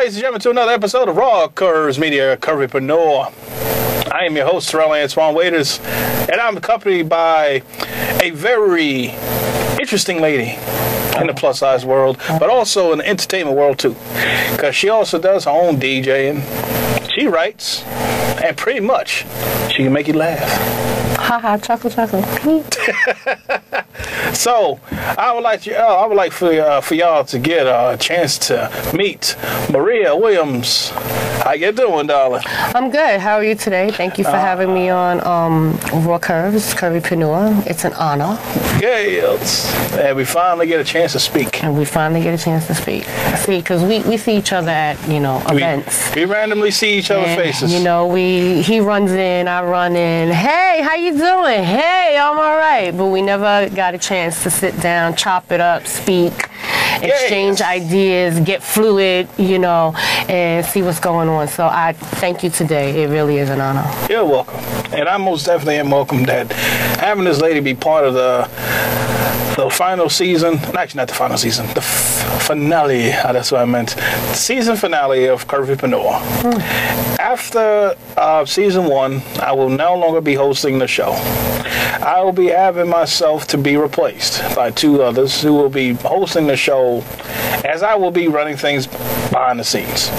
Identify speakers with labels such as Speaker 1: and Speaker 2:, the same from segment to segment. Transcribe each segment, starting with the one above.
Speaker 1: ladies and gentlemen, to another episode of Raw Curves Media, Curvypreneur. I am your host, Terrell Antoine Waiters, and I'm accompanied by a very interesting lady in the plus-size world, but also in the entertainment world, too, because she also does her own DJing. She writes, and pretty much, she can make you laugh.
Speaker 2: Haha, chuckle.
Speaker 1: So, I would like for y'all to get a chance to meet Maria Williams. How you doing, darling?
Speaker 2: I'm good. How are you today? Thank you for having me on Raw Curves, Curvypreneur. It's an honor.
Speaker 1: Yes. And we finally get a chance to speak. See,
Speaker 2: because we see each other at, events.
Speaker 1: We randomly see each other's faces.
Speaker 2: He runs in, I run in. Hey, how you doing? Hey, I'm all right. But we never got a chance to sit down, chop it up, speak, exchange ideas, get fluid, and see what's going on. So I thank you today. It really is an honor.
Speaker 1: You're welcome. And I most definitely am welcome that having this lady be part of the final season, actually not the final season, the finale, that's what I meant, the season finale of Curvypreneur. After season 1, I will no longer be hosting the show. I will be having myself to be replaced by 2 others who will be hosting the show, as I will be running things behind the scenes.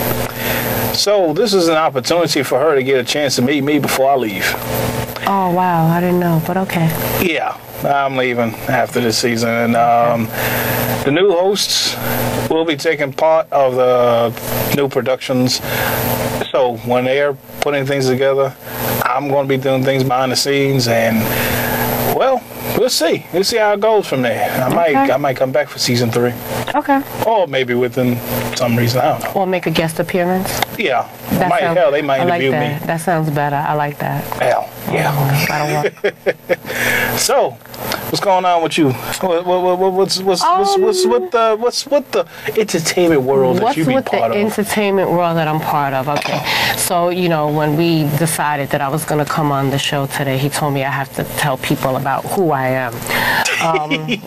Speaker 1: So this is an opportunity for her to get a chance to meet me before I leave.
Speaker 2: Oh, wow. I didn't know, but okay.
Speaker 1: Yeah, I'm leaving after this season. And the new hosts will be taking part of the new productions. So when they're putting things together, I'm going to be doing things behind the scenes. And, well, we'll see. We'll see how it goes from there. I might come back for season 3.
Speaker 2: Okay.
Speaker 1: Or maybe within some reason, I don't know.
Speaker 2: Or make a guest appearance.
Speaker 1: Yeah. They might interview me.
Speaker 2: That sounds better. I like that.
Speaker 1: Hell, yeah. So, what's going on with you? What's with the entertainment world that you be part of?
Speaker 2: What's with the entertainment world that I'm part of? Okay. So, when we decided that I was going to come on the show today, he told me I have to tell people about who I am.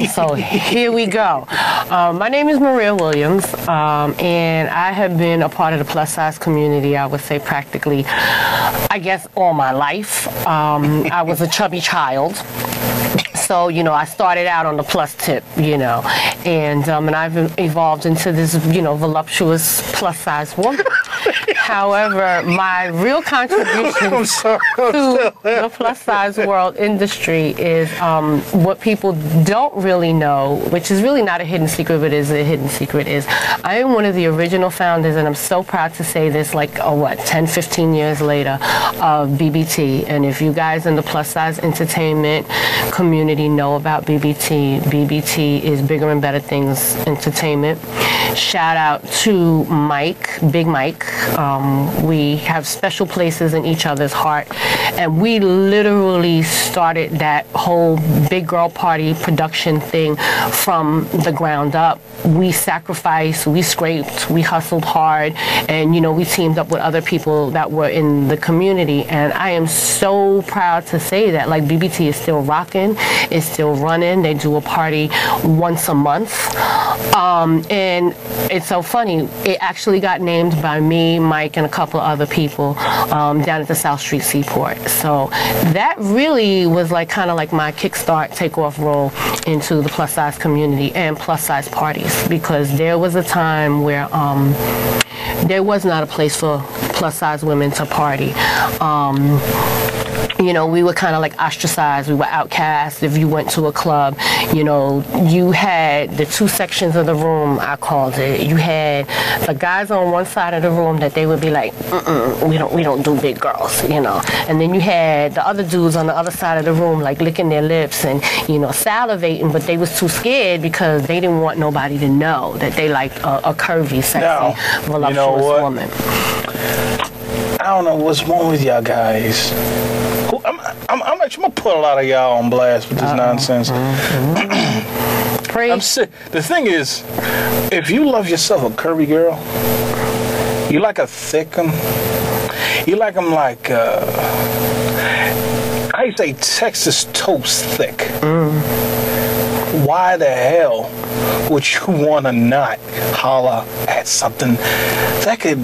Speaker 2: So here we go. My name is Maria Williams, and I have been a part of the plus-size community, I would say practically, I guess, all my life. I was a chubby child. So, I started out on the plus tip, and I've evolved into this, voluptuous plus-size woman. However, my real contribution to the plus-size world industry is what people don't really know, which is really not a hidden secret, but is a hidden secret, is I am one of the original founders, and I'm so proud to say this, 10, 15 years later, of BBT. And if you guys in the plus-size entertainment community know about BBT, BBT is Bigger and Better Things Entertainment. Shout out to Mike, Big Mike. We have special places in each other's heart, and we literally started that whole big girl party production thing from the ground up. We sacrificed, we scraped, we hustled hard, and we teamed up with other people that were in the community, and I am so proud to say that BBT is still rocking, is still running. They do a party once a month, and it's so funny, it actually got named by me, Mike, and a couple of other people down at the South Street Seaport. So that really was kind of my kickstart, takeoff role into the plus size community and plus size parties, because there was a time where there was not a place for plus size women to party. We were kind of ostracized. We were outcast. If you went to a club, you had the 2 sections of the room, I called it. You had the guys on one side of the room that they would be like, we don't do big girls, And then you had the other dudes on the other side of the room, licking their lips and, salivating, but they was too scared because they didn't want nobody to know that they liked a curvy, sexy, voluptuous woman.
Speaker 1: I don't know what's wrong with y'all guys. I'm actually going to put a lot of y'all on blast with this nonsense. I'm sick. The thing is, if you love yourself a curvy girl, you like a thick one, you like them I say Texas toast thick. Why the hell would you want to not holler at something that could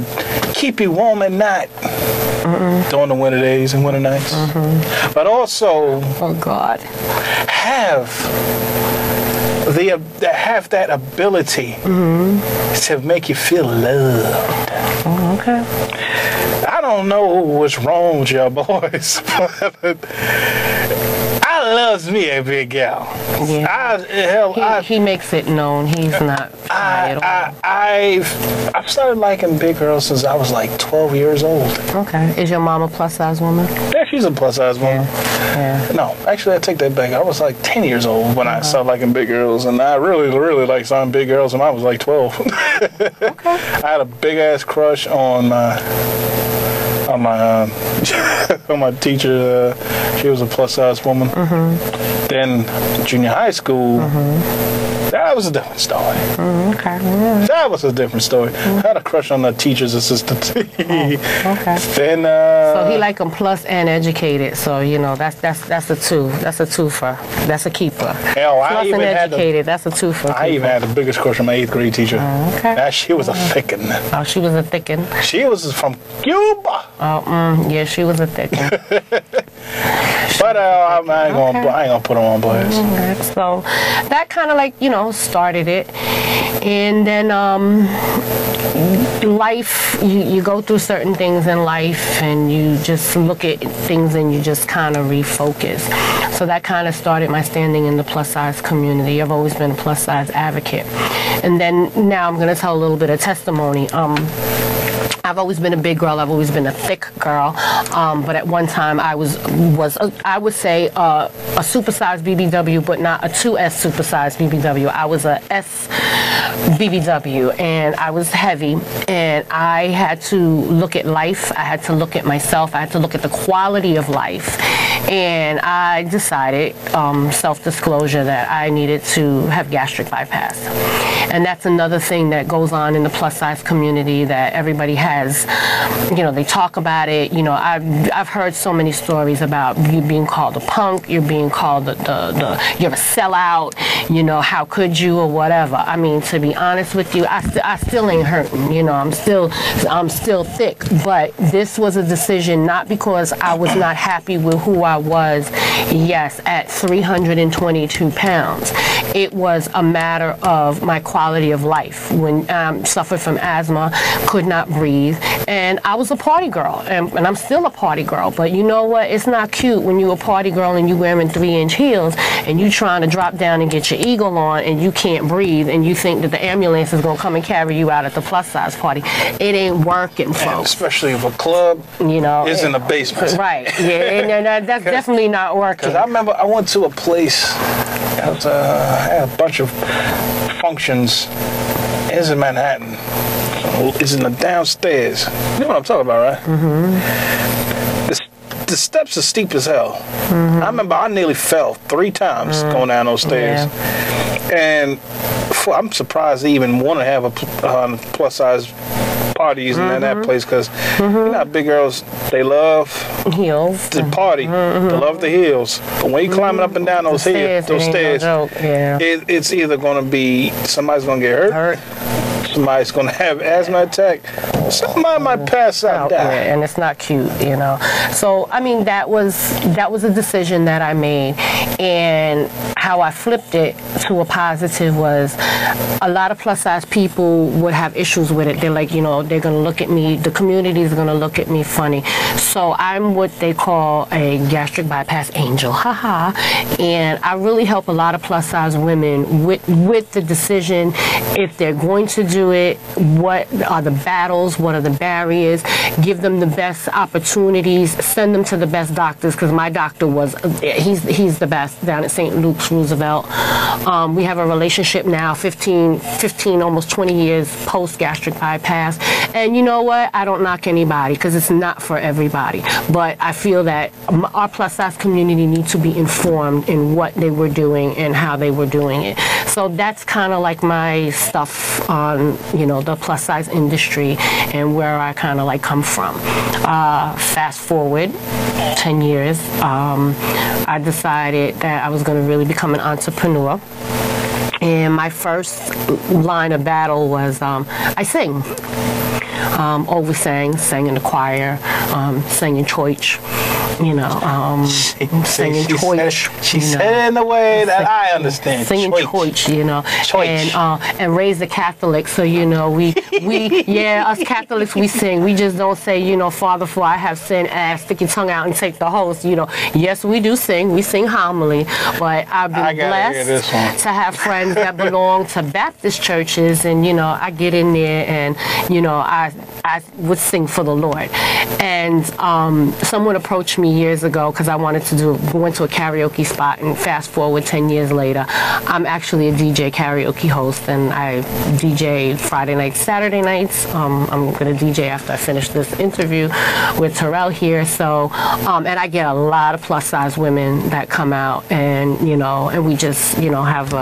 Speaker 1: keep you warm at night during the winter days and winter nights? But also,
Speaker 2: oh God,
Speaker 1: have that ability to make you feel loved.
Speaker 2: Oh, okay.
Speaker 1: I don't know what's wrong with y'all boys, but I loves me a big gal.
Speaker 2: Yeah. He makes it known. He's not shy at all.
Speaker 1: I've started liking big girls since I was like 12 years old.
Speaker 2: Okay. Is your mom a plus size woman?
Speaker 1: Yeah, she's a plus size woman.
Speaker 2: Yeah.
Speaker 1: No, actually, I take that back. I was like 10 years old when I started liking big girls, and I really liked some big girls when I was like 12.
Speaker 2: Okay.
Speaker 1: I had a big ass crush on my on my teacher. She was a plus size woman. Then junior high school, that was a different story.
Speaker 2: Okay.
Speaker 1: That was a different story. I had a crush on the teacher's assistant.
Speaker 2: Okay.
Speaker 1: Then
Speaker 2: so he like them plus and educated. So you know that's a two. That's a twofer. That's a keeper.
Speaker 1: Hell,
Speaker 2: Plus and educated. That's a twofer.
Speaker 1: I even had the biggest crush on my 8th grade teacher.
Speaker 2: Okay.
Speaker 1: Now she was a thickin'.
Speaker 2: Oh, she was a thickin'.
Speaker 1: She was from Cuba.
Speaker 2: Oh, yeah, she was a thickin'.
Speaker 1: But I ain't gonna put her on blast.
Speaker 2: Okay. So that kind of like, you know, started it. And then life, you go through certain things in life and you just look at things and you just kind of refocus. So that kind of started my standing in the plus size community. I've always been a plus size advocate. And then now I'm going to tell a little bit of testimony. I've always been a big girl. I've always been a thick girl. But at one time, I I would say a supersized BBW, but not a 2S supersized BBW. I was a S BBW, and I was heavy. And I had to look at life. I had to look at myself. I had to look at the quality of life. And I decided, self-disclosure, that I needed to have gastric bypass. And that's another thing that goes on in the plus size community that everybody has. You know, they talk about it. You know, I've heard so many stories about you being called a punk, you're being called you're a sellout, you know, how could you, or whatever. I mean, to be honest with you, I still ain't hurting, you know, I'm still thick. But this was a decision not because I was not happy with who I was, yes, at 322 pounds. It was a matter of my quality of life. When I suffered from asthma, could not breathe, and I was a party girl, and I'm still a party girl. But you know what? It's not cute when you're a party girl and you wearing 3-inch heels and you trying to drop down and get your eagle on and you can't breathe and you think that the ambulance is gonna come and carry you out at the plus size party. It ain't working, folks.
Speaker 1: And especially if a club, you know, is in the basement.
Speaker 2: Right. Yeah. And that's definitely not working.
Speaker 1: Because I remember I went to a place. I had a bunch of functions. It's in Manhattan. It's in the downstairs. You know what I'm talking about, right? The steps are steep as hell. I remember I nearly fell 3 times going down those stairs. Yeah. And I'm surprised they even want to have a plus size parties in that place, because you know how big girls, they love
Speaker 2: heels
Speaker 1: to party, they love the heels. But when you're climbing up and down those stairs, no, it's either going to be somebody's going to get hurt. Somebody's going to have asthma attack. Somebody might pass out and die.
Speaker 2: And it's not cute, you know. So, I mean, that was a decision that I made. And how I flipped it to a positive was a lot of plus size people would have issues with it. They're like, you know, they're going to look at me, the community is going to look at me funny. So I'm what they call a gastric bypass angel, haha. And I really help a lot of plus size women with the decision, if they're going to do it, what are the battles, what are the barriers, give them the best opportunities, send them to the best doctors, because my doctor he's the best down at St. Luke's Roosevelt. We have a relationship now, 15, almost 20 years post gastric bypass. And you know what? I don't knock anybody, because it's not for everybody. But I feel that our plus size community needs to be informed in what they were doing and how they were doing it. So that's kind of like my stuff on, you know, the plus size industry and where I kind of like come from. Fast forward 10 years, I decided that I was going to really become an entrepreneur. And my first line of battle was I sing. Always sang in the choir, sang in church, singing church.
Speaker 1: She said it in a way that I understand.
Speaker 2: Singing church, and raised a Catholic, so us Catholics, we sing. We just don't say, Father, for I have sinned, stick your tongue out and take the host. Yes, we do sing. We sing homily, but I've been blessed to have friends that belong to Baptist churches, and I get in there and I would sing for the Lord. And someone approached me years ago because I went to a karaoke spot, and fast forward 10 years later, I'm actually a DJ karaoke host, and I DJ Friday nights, Saturday nights. I'm going to DJ after I finish this interview with Terrell here. So, and I get a lot of plus size women that come out, and and we just have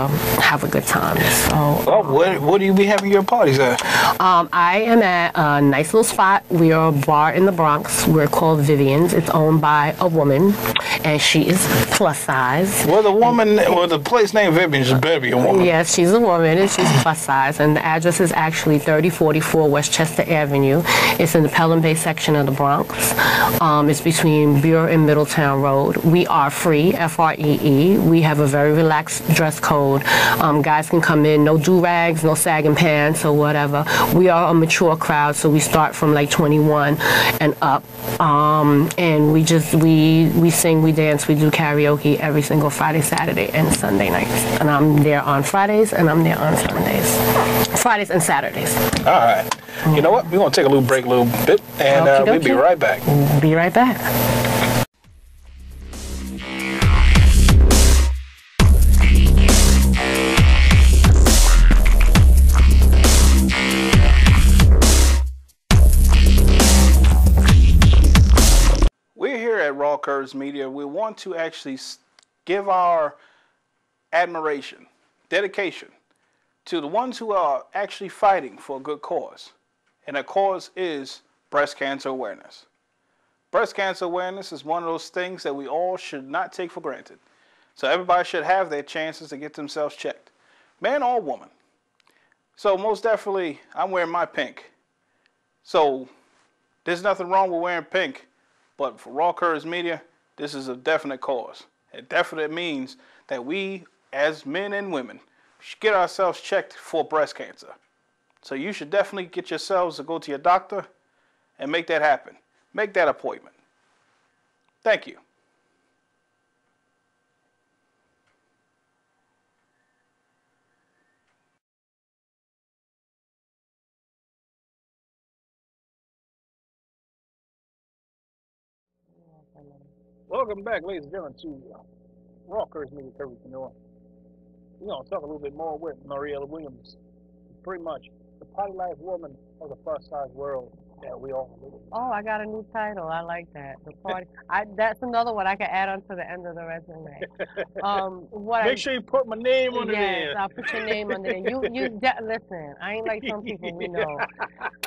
Speaker 2: a good time. So,
Speaker 1: what do you be having your parties at?
Speaker 2: I am at a nice little spot. We are a bar in the Bronx. We're called Vivian's. It's owned by a woman, and she is plus size.
Speaker 1: Well, the place named Vivian's better be a woman.
Speaker 2: Yes, she's a woman, and she's plus size. And the address is actually 3044 Westchester Avenue. It's in the Pelham Bay section of the Bronx. It's between Burr and Middletown Road. We are free, FREE. We have a very relaxed dress code. Guys can come in, no do-rags, no sagging pants or whatever. We are a mature crowd, so we start from like 21 and up. And we sing, we dance, we do karaoke every single Friday, Saturday, and Sunday nights. And I'm there on Fridays, and I'm there on Sundays. Fridays and Saturdays.
Speaker 1: All right. You know what? We're going to take a little break a little bit, and we'll be right back.
Speaker 2: Be right back.
Speaker 1: We're here at Raw Curves Media. We want to actually give our admiration, dedication to the ones who are actually fighting for a good cause. And that cause is breast cancer awareness. Breast cancer awareness is one of those things that we all should not take for granted. So everybody should have their chances to get themselves checked, man or woman. So most definitely, I'm wearing my pink. So there's nothing wrong with wearing pink, but for Raw Curves Media, this is a definite cause. It definitely means that we, as men and women, should get ourselves checked for breast cancer. So you should definitely get yourselves to go to your doctor and make that happen. Make that appointment. Thank you. Welcome back, ladies and gentlemen, to Raw Curves Media Curvypreneur. We're going to talk a little bit more with Mariella Williams. Pretty much the potty life woman of the plus size world that we all live in.
Speaker 2: Oh, I got a new title. I like that. The party. That's another one I can add on to the end of the resume.
Speaker 1: Make sure you put my name under there.
Speaker 2: Yes, I'll put your name under there. Listen, I ain't like some people we know.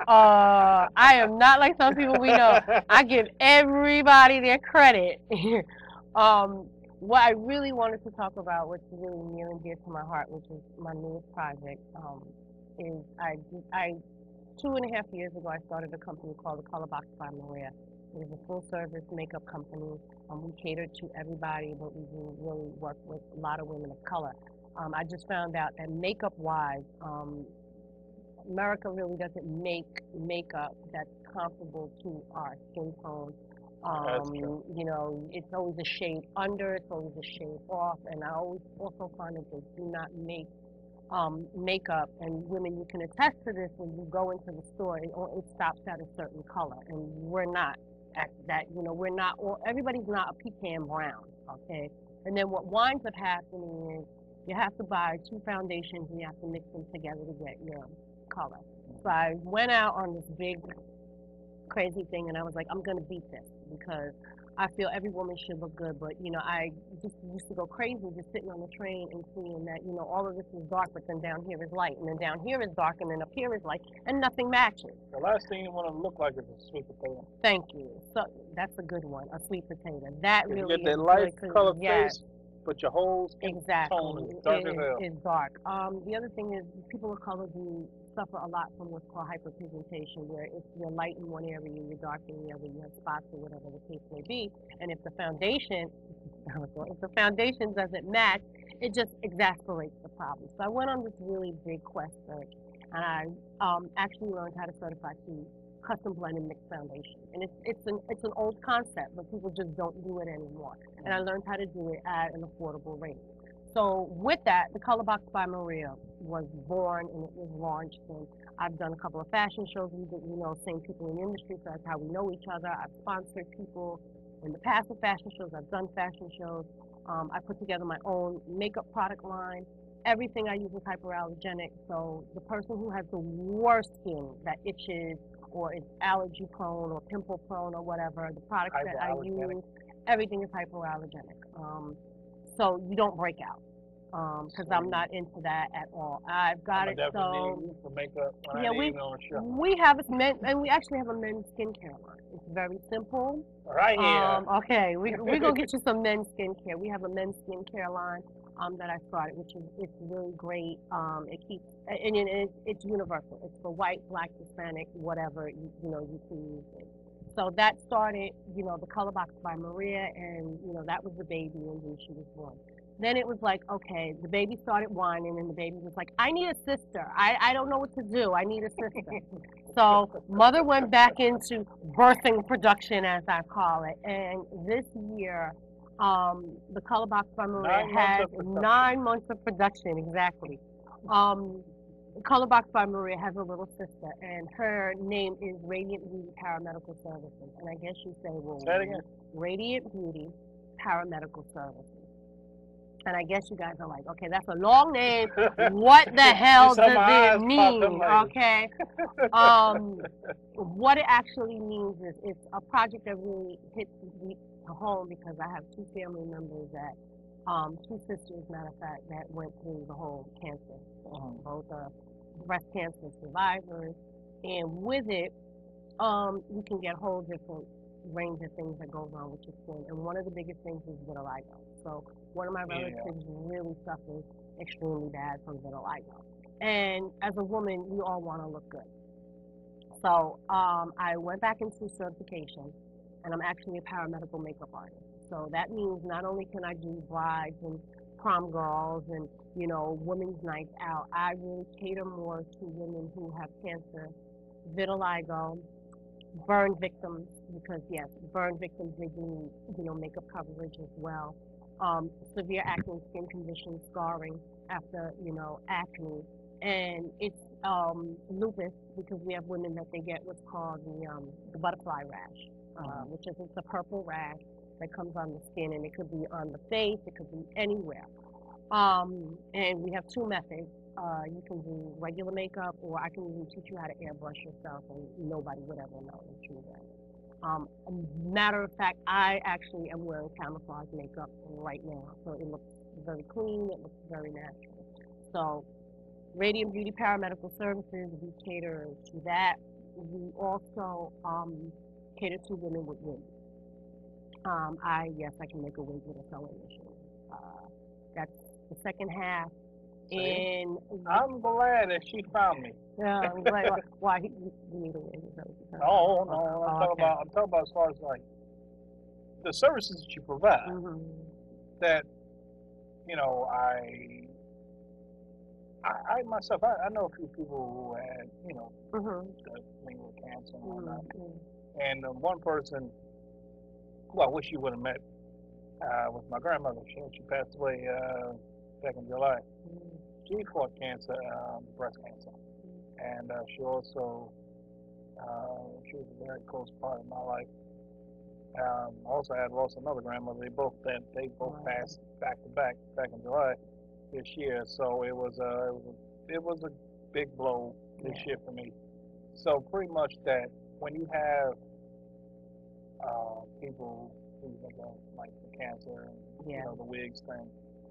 Speaker 2: I am not like some people we know. I give everybody their credit. What I really wanted to talk about, which is really near and dear to my heart, which is my newest project, is I 2.5 years ago, I started a company called The Color Box by Maria. It is a full-service makeup company. We cater to everybody, but we do really work with a lot of women of color. I just found out that makeup-wise, America really doesn't make makeup that's comparable to our skin tone. It's always a shade under, it's always a shade off, and I always also find that they do not make makeup, and women, you can attest to this when you go into the store, it stops at a certain color, and we're not at that, we're not, or everybody's not a pecan brown, okay? And then what winds up happening is you have to buy 2 foundations and you have to mix them together to get your color. So I went out on this big crazy thing, and I was like, I'm gonna beat this, because I feel every woman should look good, but I just used to go crazy just sitting on the train and seeing that, all of this is dark, but then down here is light, and then down here is dark, and then up here is light, and nothing matches.
Speaker 1: The last thing you want to look like is a sweet potato.
Speaker 2: Thank you. So that's a good one, a sweet potato. That
Speaker 1: if
Speaker 2: really
Speaker 1: you get that
Speaker 2: is
Speaker 1: light
Speaker 2: good,
Speaker 1: color
Speaker 2: yes.
Speaker 1: face, but your whole skin tone is dark as hell.
Speaker 2: It's dark. The other thing is people of color do suffer a lot from what's called hyperpigmentation, where if you're light in one area, you're dark in the other, you have spots or whatever the case may be. And if the foundation doesn't match, it just exacerbates the problem. So I went on this really big quest search, and I actually learned how to certify to custom blend and mix foundation. And it's an old concept, but people just don't do it anymore. And I learned how to do it at an affordable rate. So with that, the Color Box by Maria was born and it was launched. And I've done a couple of fashion shows. We did, same people in the industry, so that's how we know each other. I've sponsored people in the past with fashion shows. I've done fashion shows. I put together my own makeup product line. Everything I use is hyperallergenic. So the person who has the worst skin that itches or is allergy prone or pimple prone or whatever, the products that I use, everything is hypoallergenic. So you don't break out. Because I'm not into that at all. I've got it. So
Speaker 1: need for makeup.
Speaker 2: Yeah, we have a men, and we actually have a men's skincare line. It's very simple.
Speaker 1: Right here.
Speaker 2: Okay, we're gonna get you some men's skincare. We have a men's skincare line that I started, which is it's really great. It keeps and it's universal. It's for white, black, Hispanic, whatever you can use it. So that started, the Color Box by Maria, and that was the baby, and then she was born. Then it was like, okay, the baby started whining, and the baby was like, I need a sister. I don't know what to do. I need a sister. So mother went back into birthing production, as I call it. And this year, the Color Box by Maria has 9 months of production, exactly. Color Box by Maria has a little sister, and her name is Radiant Beauty Paramedical Services. And I guess you say, well, Radiant Beauty Paramedical Services. And I guess you guys are like, okay, that's a long name. What the hell does it mean? Okay. What it actually means is it's a project that really hits deep to home, because I have 2 family members that, 2 sisters, matter of fact, that went through the whole cancer. Both are breast cancer survivors. And with it, you can get a whole different range of things that go wrong with your skin. And one of the biggest things is vitiligo. So one of my relatives really suffers extremely bad from vitiligo. And as a woman, we all want to look good. So I went back into certification, and I'm actually a paramedical makeup artist. So that means not only can I do brides and prom girls and, women's nights out, I really cater more to women who have cancer, vitiligo, burn victims, because yes, burn victims, they do, makeup coverage as well. Severe acne skin conditions, scarring after, acne. And it's lupus, because we have women that they get what's called the butterfly rash, which is it's a purple rash that comes on the skin, and it could be on the face, it could be anywhere. And we have 2 methods. You can do regular makeup, or I can even teach you how to airbrush yourself, and nobody would ever know that you did. Matter of fact, I actually am wearing camouflage makeup right now, so it looks very clean, it looks very natural. So, Radiant Beauty Paramedical Services, we cater to that. We also cater to women with wigs. I can make a wig with a sewing machine. That's the second half. And
Speaker 1: I'm glad that she found me.
Speaker 2: Yeah, I'm glad. Why you need a wig?
Speaker 1: No, I'm talking about as far as like the services that you provide. That I myself, I know a few people who had the thing with cancer and whatnot. And one person, who I wish you would have met, was my grandmother. She passed away back in July. She fought cancer, breast cancer, and she also she was a very close part of my life. Also, I had lost another grandmother. They both passed back to back in July this year. So it was a big blow this year for me. So pretty much that when you have people who like the cancer and the wigs thing,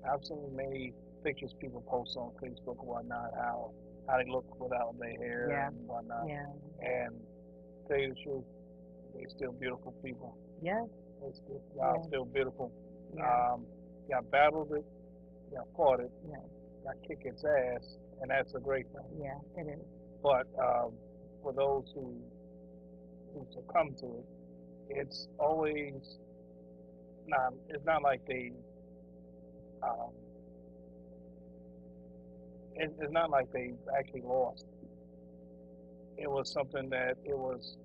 Speaker 1: I've seen many pictures people post on Facebook and whatnot, how they look without their hair and whatnot. And to tell you the truth, they're still beautiful people.
Speaker 2: Yeah.
Speaker 1: Y'all still beautiful. y'all battled it, y'all fought it,
Speaker 2: Yeah.
Speaker 1: y'all kick its ass, and that's a great thing.
Speaker 2: Yeah, it is.
Speaker 1: But for those who succumb to it, it's always not. It's not like they. Um, it's not like they actually lost. It was something that it was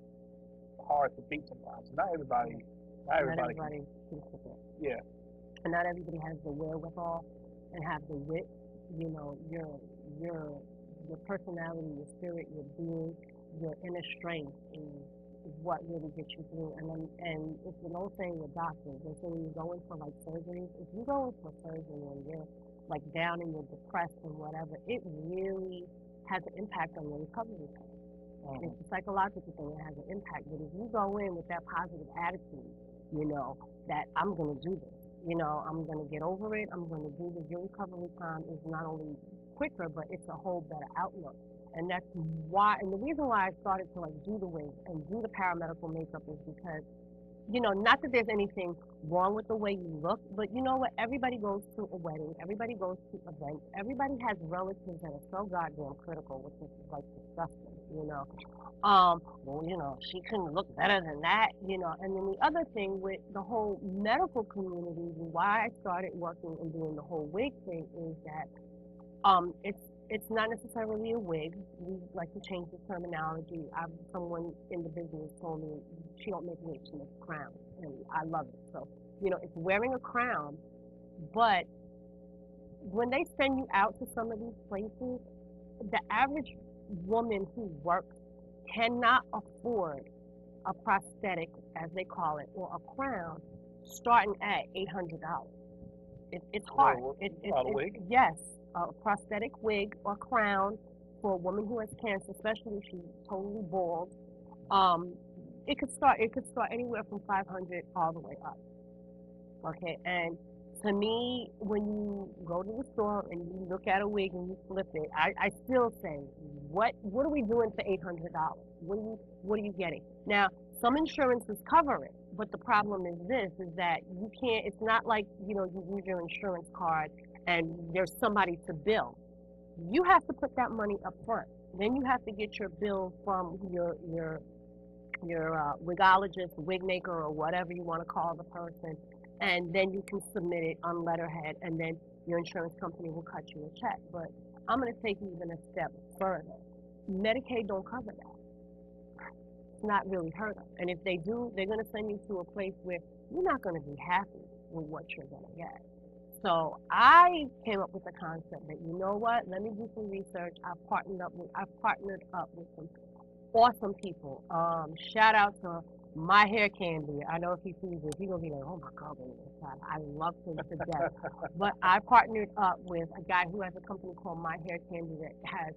Speaker 1: hard to beat sometimes. Not everybody. Not everybody.
Speaker 2: Thinks of it.
Speaker 1: Yeah.
Speaker 2: And not everybody has the wherewithal and have the wit. You know, your personality, your spirit, your being, your inner strength is what really gets you through. And it's an old saying with doctors. They say when you go in for like surgeries, if you go in for surgery and you're like down and you're depressed and whatever, it really has an impact on your recovery time. It's a psychological thing that has an impact. But if you go in with that positive attitude, you know, that I'm going to do this, you know, I'm going to get over it, I'm going to do this, your recovery time is not only quicker, but it's a whole better outlook. And that's why, and the reason why I started to like do the wigs and do the paramedical makeup is because, you know, not that there's anything wrong with the way you look, but you know what? Everybody goes to a wedding. Everybody goes to events. Everybody has relatives that are so goddamn critical, which is like disgusting, you know. Well, you know, she couldn't look better than that, you know. And then the other thing with the whole medical community, why I started working and doing the whole wig thing is that it's not necessarily a wig. We like to change the terminology. Someone in the business told me she don't make wigs, she makes crowns, and I love it. So, you know, it's wearing a crown, but when they send you out to some of these places, the average woman who works cannot afford a prosthetic, as they call it, or a crown, starting at $800. It's hard. Yes, a prosthetic wig or crown for a woman who has cancer, especially if she's totally bald. It could start anywhere from 500 all the way up. Okay, and to me, when you go to the store and you look at a wig and you flip it, I still say, what are we doing for $800? What are you getting? Now, some insurances cover it, but the problem is this: is that you can't. It's not like, you know, you use your insurance card and there's somebody to bill. You have to put that money up front. Then you have to get your bill from your wigologist, wig maker, or whatever you want to call the person, and then you can submit it on letterhead, and then your insurance company will cut you a check. But I'm going to take you even a step further. Medicaid don't cover that. It's not really heard of. And if they do, they're going to send you to a place where you're not going to be happy with what you're going to get. So I came up with the concept that, you know what, let me do some research. I've partnered up with some awesome people. Shout out to My Hair Candy. I know if he sees this, he's going to be like, oh my God, I love him to death. But I partnered up with a guy who has a company called My Hair Candy that has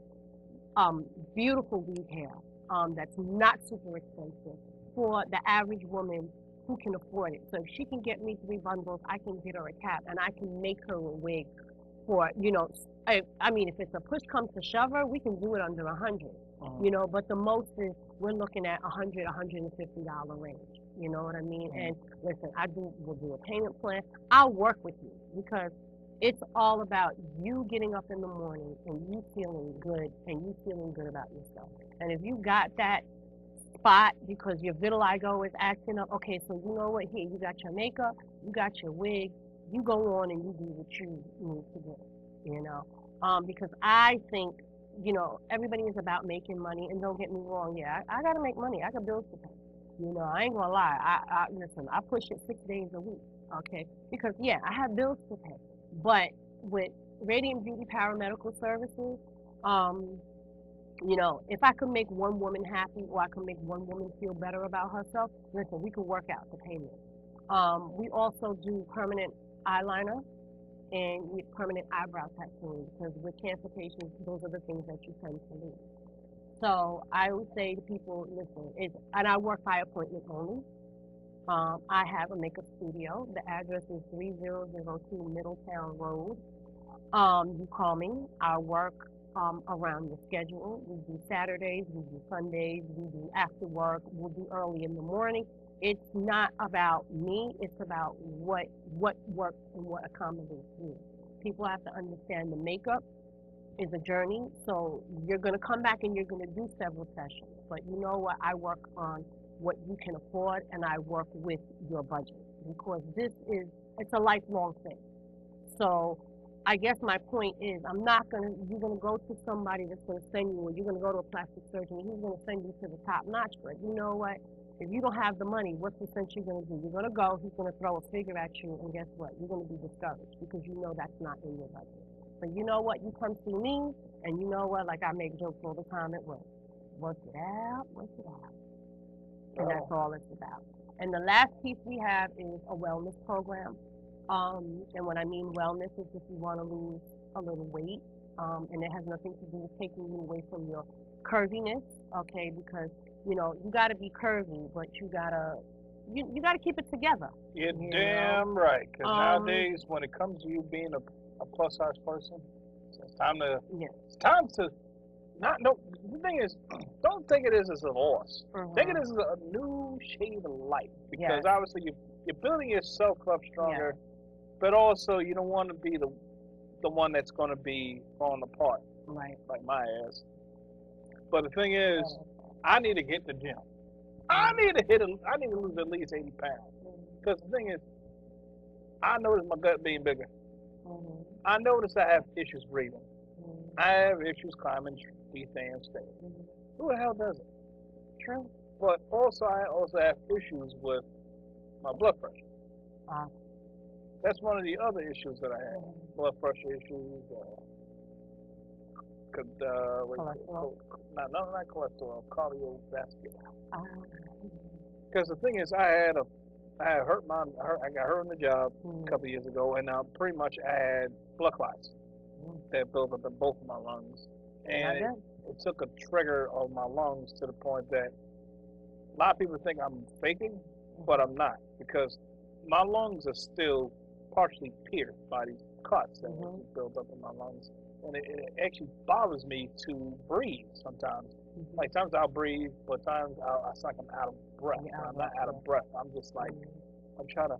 Speaker 2: beautiful weave hair that's not super expensive for the average woman who can afford it. So if she can get me 3 bundles, I can get her a cap, and I can make her a wig for, you know, I mean, if it's a push comes to shove her, we can do it under 100, you know, but the most is we're looking at $100, $150 range. You know what I mean? And listen, we'll do a payment plan. I'll work with you because it's all about you getting up in the morning and you feeling good and you feeling good about yourself. And if you got that spot because your vitiligo is acting up, okay, so you know what? Here, you got your makeup, you got your wig, you go on and you do what you need to do, you know? Because I think, you know, everybody is about making money, and don't get me wrong, yeah, I got to make money. I got bills to pay. You know, I ain't gonna lie. Listen, I push it 6 days a week, okay? Because, yeah, I have bills to pay. But with Radiant Beauty Paramedical Services, you know, if I could make one woman happy or I could make one woman feel better about herself, listen, we could work out the payment. We also do permanent eyeliner and permanent eyebrow tattooing because with cancer patients, those are the things that you tend to lose. So I would say to people, listen, and I work by appointment only. I have a makeup studio. The address is 3002 Middletown Road. You call me. I work around your schedule. We do Saturdays, we do Sundays, we do after work, we'll do early in the morning.
Speaker 3: it's not about me. It's about what works and what accommodates me. People have to understand the makeup is a journey. So you're going to come back and you're going to do several sessions. But you know what? I work on what you can afford, and I work with your budget, because it's a lifelong thing. So I guess my point is, you're going to go to somebody that's going to send you, or you're going to go to a plastic surgeon and he's going to send you to the top notch. But you know what? If you don't have the money, what's the sense you're going to do? You're going to go, he's going to throw a figure at you, and guess what? You're going to be discouraged because you know that's not in your budget. But you know what? You come see me, and you know what? Like I make jokes all the time at work. Work it out, work it out. And that's all it's about. And the last piece we have is a wellness program. And when I mean wellness is if you want to lose a little weight, and it has nothing to do with taking you away from your curviness, okay? Because you know you got to be curvy, but you gotta keep it together.
Speaker 1: You're damn right. Because nowadays, when it comes to you being a plus size person, it's time to.
Speaker 3: Yeah.
Speaker 1: It's time to. Not no. The thing is, don't think it is as a loss. Think it as a new shade of light. Because obviously you're building yourself up stronger, but also you don't want to be the one that's going to be falling apart.
Speaker 3: Right.
Speaker 1: Like my ass. But the thing is, I need to get the gym. I need to lose at least 80 pounds. Because the thing is, I notice my gut being bigger. I notice I have issues breathing. I have issues climbing these damn stairs. Who the hell does it?
Speaker 3: True.
Speaker 1: But also, I have issues with my blood pressure. That's one of the other issues that I have. Blood pressure issues.
Speaker 3: Cholesterol.
Speaker 1: Not cholesterol. Cardiovascular. Because the thing is, I got hurt on the job a couple of years ago, and pretty much I had blood clots that built up in both of my lungs, and it took a trigger of my lungs to the point that a lot of people think I'm faking, but I'm not, because my lungs are still partially pierced by these cuts that built up in my lungs, and it actually bothers me to breathe sometimes. Like times I'll breathe, but times it's like I'm out of breath. I'm not out of breath. I'm just like I'm trying to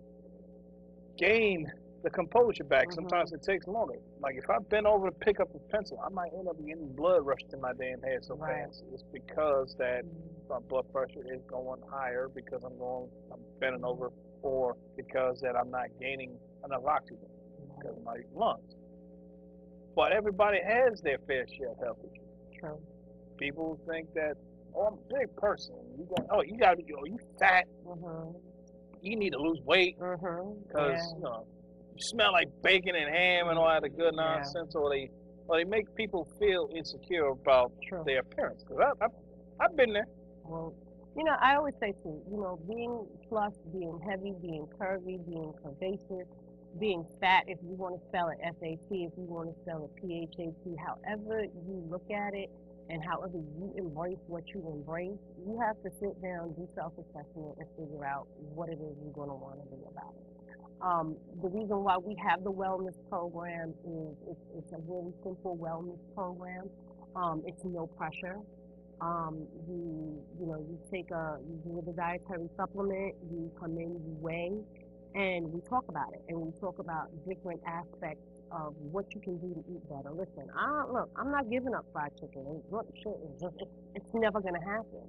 Speaker 1: gain the composure back. Sometimes it takes longer. Like if I bend over to pick up a pencil, I might end up getting blood rushed in my damn head so fast. It's because that my blood pressure is going higher because I'm bending over, or because that I'm not gaining enough oxygen because of my lungs. But everybody has their fair share of health issues.
Speaker 3: True.
Speaker 1: People think that, I'm a big person. You fat. You need to lose weight because you smell like bacon and ham and all that good nonsense, or they make people feel insecure about their appearance. Because I've been there.
Speaker 3: Well, I always say too, being plus, being heavy, being curvy, being curvaceous, being fat, if you want to spell it FAT, if you want to spell it PHAT, however you look at it and however you embrace what you embrace, you have to sit down, do self-assessment, and figure out what it is you're going to want to do about it. The reason why we have the wellness program is it's a really simple wellness program. It's no pressure. You do the dietary supplement, you come in, you weigh, and we talk about it, and we talk about different aspects of what you can do to eat better. Listen, I'm not giving up fried chicken. It's never gonna happen.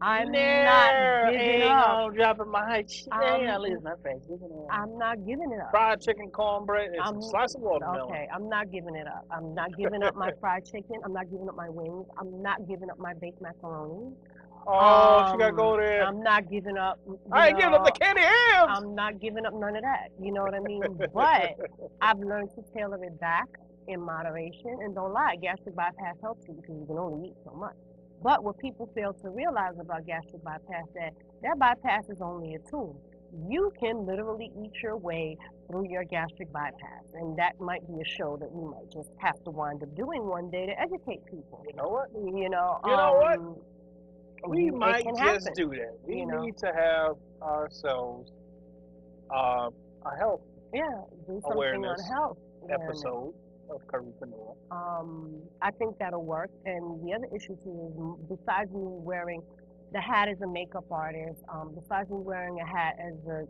Speaker 3: I'm not giving up.
Speaker 1: Dropping my
Speaker 3: I'm not giving it up.
Speaker 1: Fried chicken, cornbread, and a slice of watermelon.
Speaker 3: Okay, I'm not giving it up. I'm not giving up my fried chicken. I'm not giving up my wings. I'm not giving up my baked macaroni.
Speaker 1: She gotta go there.
Speaker 3: I'm not giving up.
Speaker 1: I ain't giving up the candy hams.
Speaker 3: I'm not giving up none of that. You know what I mean? But I've learned to tailor it back in moderation. And don't lie, gastric bypass helps you because you can only eat so much. But what people fail to realize about gastric bypass, that bypass is only a tool. You can literally eat your way through your gastric bypass. And that might be a show that we might just have to wind up doing one day to educate people.
Speaker 1: You know what?
Speaker 3: You know
Speaker 1: what? We might just do that. We need to have ourselves a health
Speaker 3: do something
Speaker 1: awareness
Speaker 3: on health
Speaker 1: episode of Curvypreneur.
Speaker 3: I think that'll work. And the other issue too is, besides me wearing the hat as a makeup artist. Besides me wearing a hat as a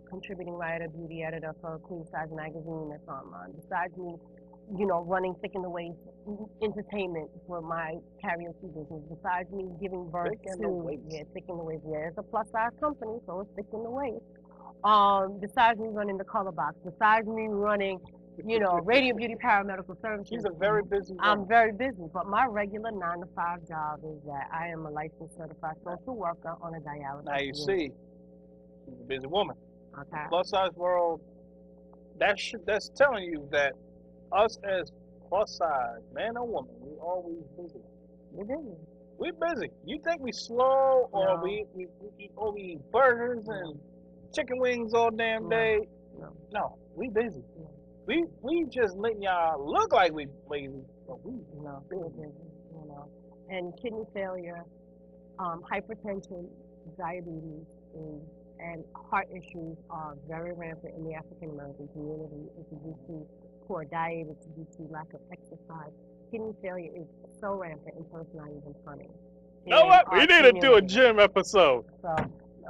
Speaker 3: contributing writer, beauty editor for Queen Size magazine that's online. Besides me, running Thick in the Waist entertainment for my karaoke business. Besides me giving birth
Speaker 1: Thick in the Waist.
Speaker 3: Thick in the Waist. Yeah, it's a plus size company, so it's Thick in the Waist. Besides me running the Color Box. Besides me running, Radiant Beauty Paramedical Services.
Speaker 1: She's a very busy woman.
Speaker 3: I'm very busy, but my regular 9-to-5 job is that I am a licensed certified social worker on a dialysis.
Speaker 1: Now you see, she's a busy woman.
Speaker 3: Okay.
Speaker 1: Plus size world, that's telling you that us as plus size, man or woman, we always busy.
Speaker 3: We're busy.
Speaker 1: We're busy. You think we slow or
Speaker 3: No.
Speaker 1: we eat burgers and chicken wings all damn day? No, we busy. We just letting y'all look like we lazy, but we
Speaker 3: busy. And kidney failure, hypertension, diabetes, and heart issues are very rampant in the African American community. It's due to poor diet, it's due to lack of exercise. Kidney failure is so rampant until it's not even funny.
Speaker 1: You know what? We need to do a gym episode.
Speaker 3: So,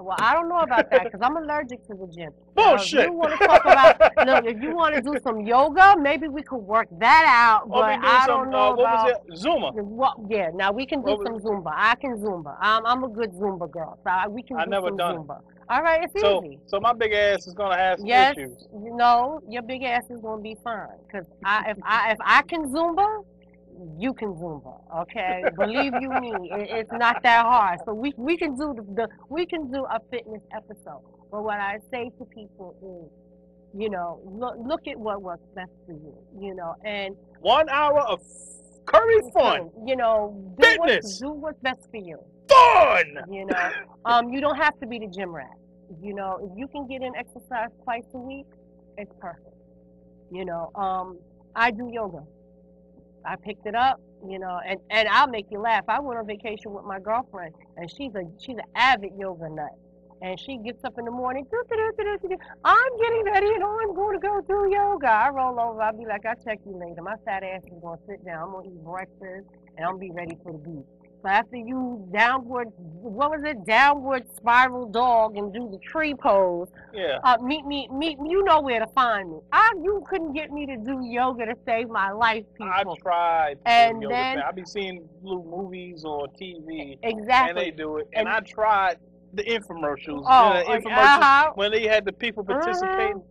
Speaker 3: well, I don't know about that because I'm allergic to the gym.
Speaker 1: Bullshit.
Speaker 3: If you want to talk about, look, if you want to do some yoga, maybe we could work that out.
Speaker 1: Or
Speaker 3: But
Speaker 1: we do
Speaker 3: I
Speaker 1: some,
Speaker 3: don't know
Speaker 1: what
Speaker 3: about
Speaker 1: was it? Zumba.
Speaker 3: Yeah, now we can do
Speaker 1: What
Speaker 3: some Zumba. I can Zumba. I'm a good Zumba girl, so we can do
Speaker 1: never
Speaker 3: some
Speaker 1: done it.
Speaker 3: Zumba. All right, it's easy.
Speaker 1: So my big ass is gonna have some
Speaker 3: Yes,
Speaker 1: issues.
Speaker 3: no, your big ass is gonna be fine. Cause if I can Zumba, you can Zumba. Okay, believe you me, it's not that hard. So we can do we can do a fitness episode. But what I say to people is, look at what works best for you. And
Speaker 1: 1 hour of curvy fun. Fitness.
Speaker 3: Do what's best for you.
Speaker 1: Fun.
Speaker 3: You don't have to be the gym rat. If you can get in exercise twice a week, it's perfect. I do yoga. I picked it up, and I'll make you laugh. I went on vacation with my girlfriend, and she's an avid yoga nut. And she gets up in the morning, I'm getting ready, I'm going to go do yoga. I roll over, I'll be like, I'll check you later. My fat ass is going to sit down, I'm going to eat breakfast, and I'm going to be ready for the beach. So after you downward spiral dog and do the tree pose, meet me, you know where to find me. You couldn't get me to do yoga to save my life, people.
Speaker 1: I tried
Speaker 3: and
Speaker 1: yoga.
Speaker 3: Then
Speaker 1: I be seeing little movies or TV,
Speaker 3: exactly,
Speaker 1: and they do it. And I tried the infomercials.
Speaker 3: Oh,
Speaker 1: when they had the people participating.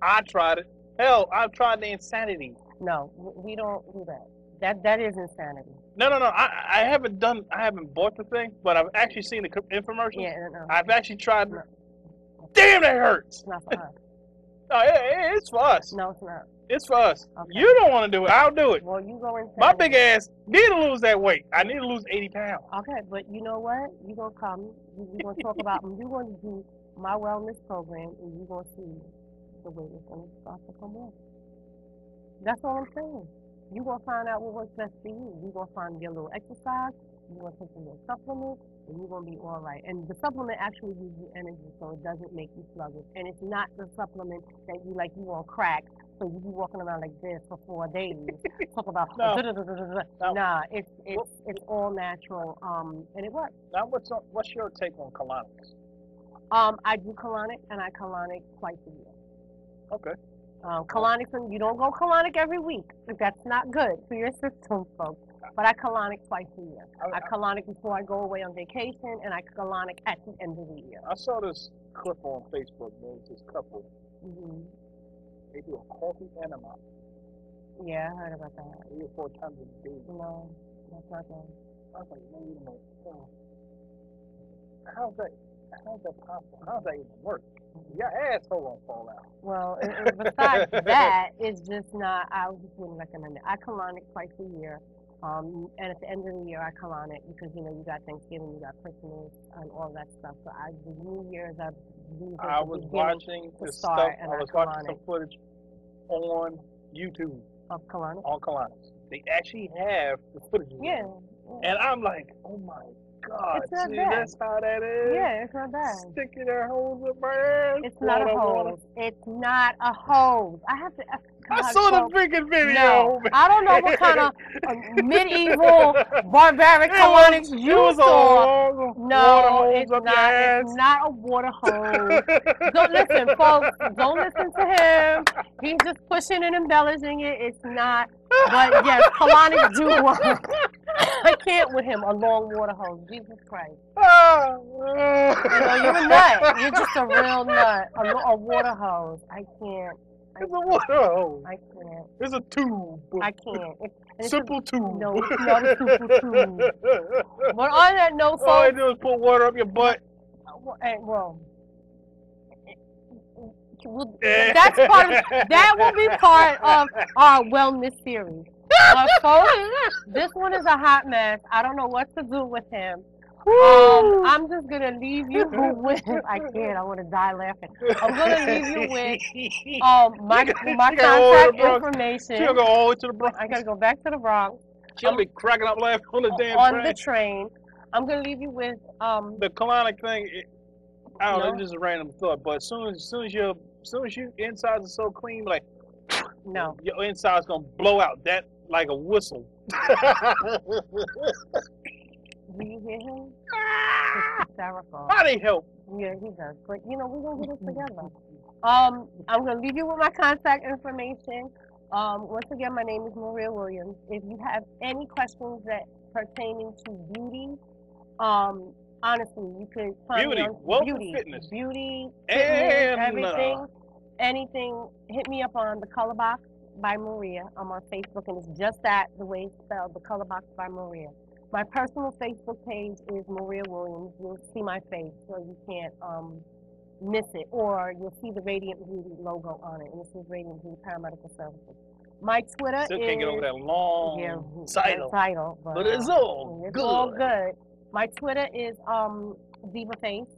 Speaker 1: I tried it. Hell, I've tried the insanity.
Speaker 3: No, we don't do that. That is insanity.
Speaker 1: No. I haven't bought the thing, but I've actually seen the infomercials.
Speaker 3: Yeah, no.
Speaker 1: I've actually tried. No. Damn, that hurts.
Speaker 3: It's not for us.
Speaker 1: No, it's for us.
Speaker 3: No, it's not.
Speaker 1: It's for us. Okay. You don't want to do it. I'll do it.
Speaker 3: Well, you go insane.
Speaker 1: My big ass need to lose that weight. I need to lose 80 pounds.
Speaker 3: Okay, but you know what? You're going to come. We're going to talk about, you're going to do my wellness program, and you're going to see the weight is going to start to come off. That's all I'm saying. You're going to find out what works best for you. You're going to find your little exercise. You're going to take a little supplement, and you're going to be all right. And the supplement actually gives you energy, so it doesn't make you sluggish. And it's not the supplement that you on crack, so you be walking around like this for 4 days. Talk about Nah, it's all natural, and it works.
Speaker 1: Now, what's your take on colonics?
Speaker 3: I do colonic, and I colonic twice a year.
Speaker 1: Okay.
Speaker 3: Colonic, you don't go colonic every week. That's not good for your system, folks. But I colonic twice a year. I colonic before I go away on vacation, and I colonic at the end of the year.
Speaker 1: I saw this clip on Facebook. There was this couple. Mm-hmm. They do a coffee enema.
Speaker 3: Yeah, I heard about that.
Speaker 1: 3 or 4 times a day.
Speaker 3: No, that's not that.
Speaker 1: I was like, no. How's that possible? How's that even work? Your asshole won't fall out.
Speaker 3: Well, besides that, it's just not, I wouldn't recommend it. I colonic twice a year. And at the end of the year, I colonic because, you got Thanksgiving, you got Christmas, and all that stuff. So the New Year's,
Speaker 1: I was watching this stuff. I was watching some footage on YouTube.
Speaker 3: Of colonics?
Speaker 1: On colonics. They actually have the footage.
Speaker 3: Yeah.
Speaker 1: And I'm like, oh my God.
Speaker 3: It's not bad.
Speaker 1: That's how that is?
Speaker 3: Yeah, it's not bad.
Speaker 1: Sticking their hose in my ass.
Speaker 3: It's not a hose. It's not a hose. I have to...
Speaker 1: I saw the freaking video.
Speaker 3: No, I don't know what kind of medieval, barbaric colonics you saw.
Speaker 1: water hose
Speaker 3: it's
Speaker 1: up your
Speaker 3: not.
Speaker 1: ass.
Speaker 3: It's not a water hose. Don't listen, folks. Don't listen to him. He's just pushing and embellishing it. It's not. But yes, colonics do work. I can't with him. A long water hose. Jesus Christ. You're a nut. You're just a real nut. A water hose. I can't.
Speaker 1: It's a water hose.
Speaker 3: I can't.
Speaker 1: It's a tube.
Speaker 3: I can't.
Speaker 1: Simple tube.
Speaker 3: No, it's not a simple tube. But on that note, folks.
Speaker 1: All you do is put water up your butt.
Speaker 3: Well, that's that will be part of our wellness series. Folks, this one is a hot mess. I don't know what to do with him. I'm just gonna leave you with. I can't. I want to die laughing. I'm gonna leave you with my contact information.
Speaker 1: She'll go all the way to the Bronx.
Speaker 3: I gotta go back to the Bronx.
Speaker 1: She'll be cracking up laughing on the damn
Speaker 3: on
Speaker 1: train.
Speaker 3: the train. I'm gonna leave you with
Speaker 1: the colonic thing. I don't know. It's just a random thought. But as soon as your insides are so clean, like
Speaker 3: no,
Speaker 1: your insides gonna blow out. That like a whistle.
Speaker 3: Do you hear him? It's hysterical.
Speaker 1: Body help.
Speaker 3: Yeah, he does. But we're gonna get this together. I'm gonna leave you with my contact information. Once again, my name is Maria Williams. If you have any questions that pertaining to beauty, honestly, you could find me on
Speaker 1: fitness,
Speaker 3: and everything, anything. Hit me up on The Color Box by Maria. I'm on Facebook, and it's just that, the way it's spelled, The Color Box by Maria. My personal Facebook page is Maria Williams. You'll see my face, so you can't miss it. Or you'll see the Radiant Beauty logo on it, and this is Radiant Beauty Paramedical Services. My Twitter
Speaker 1: Still can't get over that long title, but it's all
Speaker 3: it's
Speaker 1: good.
Speaker 3: all good. My Twitter is Diva Face,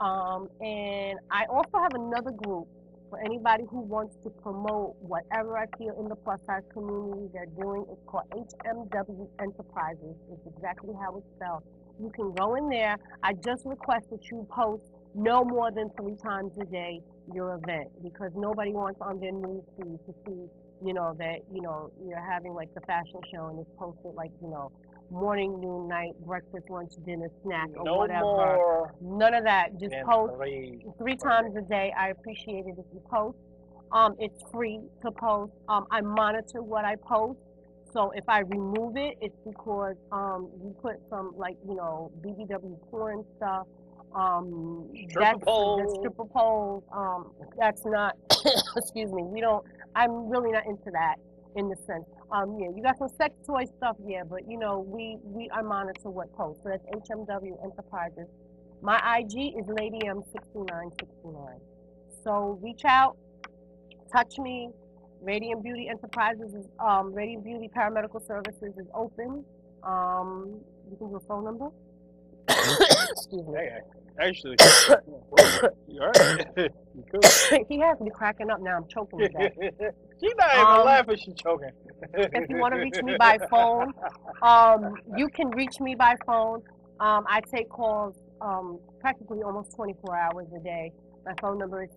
Speaker 3: and I also have another group for anybody who wants to promote whatever I feel in the plus size community they're doing. It's called HMW Enterprises. It's exactly how it's spelled. You can go in there. I just request that you post no more than 3 times a day your event, because nobody wants on their news feed to see, that, you're having like the fashion show and it's posted like, morning, noon, night, breakfast, lunch, dinner, snack, or whatever.
Speaker 1: More
Speaker 3: none of that. Just post 3 times a day. I appreciate it if you post. It's free to post. I monitor what I post. So if I remove it, it's because you put some BBW porn stuff. Stripper poles. That's not. Excuse me. I'm really not into that in the sense. You got some sex toy stuff, but I monitor what posts. So that's HMW Enterprises. My IG is Lady M6969. So reach out, touch me. Radiant Beauty Enterprises is Radiant Beauty Paramedical Services is open. You can do a phone number. Excuse me.
Speaker 1: Hey, actually, you all right? You cool.
Speaker 3: He has me cracking up now. I'm choking with that.
Speaker 1: She's not even laughing. She's choking.
Speaker 3: If you want to reach me by phone, you can reach me by phone. I take calls practically almost 24 hours a day. My phone number is